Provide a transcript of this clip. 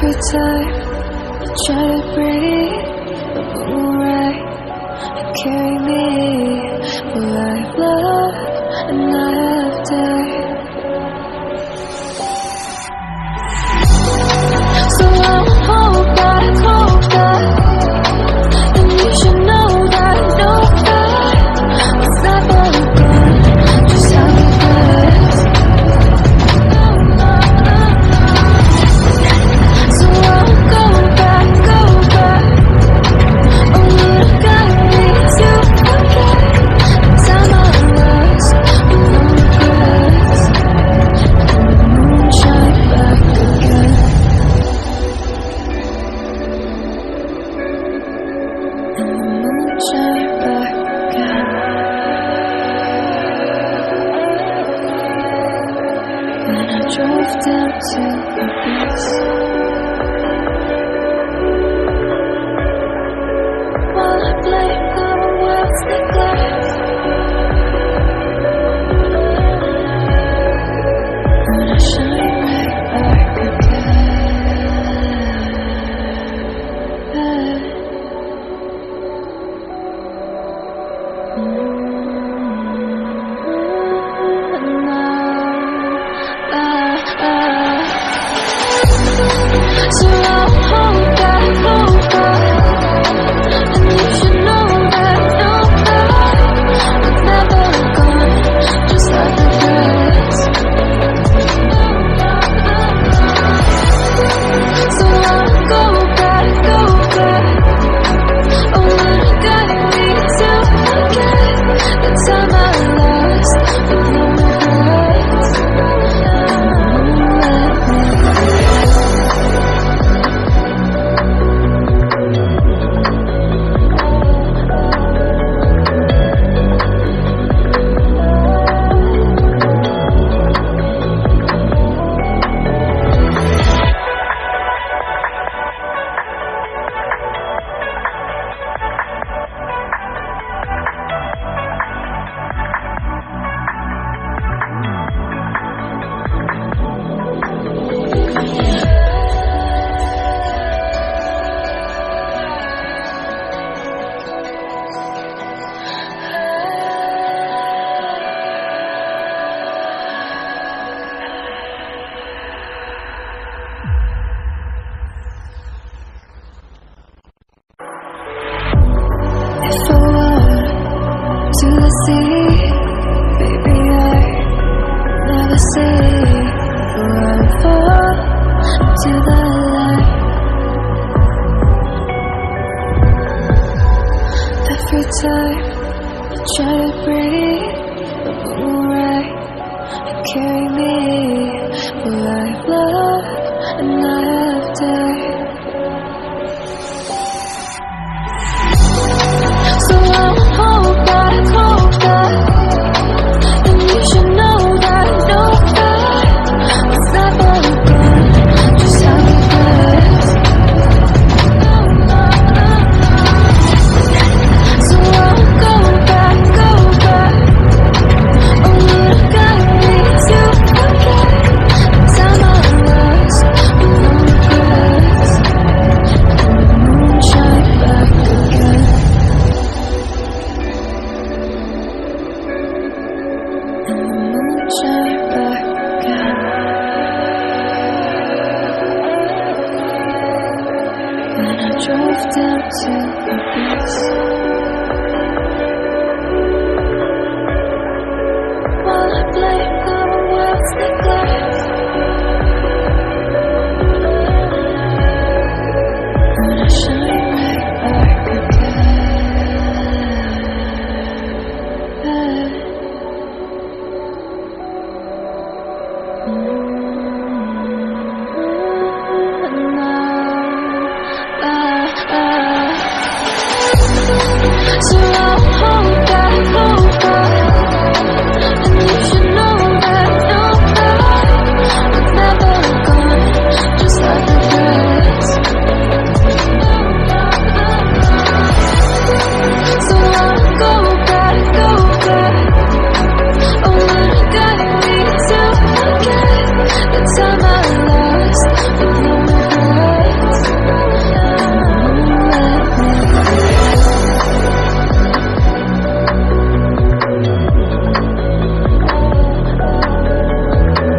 Every time I try to breathe, the moon right and carry me. For I've loved and I have died. So I'll hold back, and you should know that was never gone, just how it was. So I'll go back, oh you got me to forget the time I lost with no regrets, and the moon shine back again. Shine back again. When I drove down to the beach, while I blame the world's neglect, when I shine right back again. So I'll hold back, and you should know that was never gone, just like the grass. So I'll go back, oh you got me to forget the time I lost with no regrets, and the moon let me to the sea, baby, I never say. For I'll fall to the light. Every time I try to breathe, the moon right and carry me. For I've loved and I have died. So I'll hold back, and you should know that was never gone, just how it was. So I'll go back, oh you got me to forget the time I lost with no regrets, and the moon shine back again. Shine back again. When I drove down to the beach.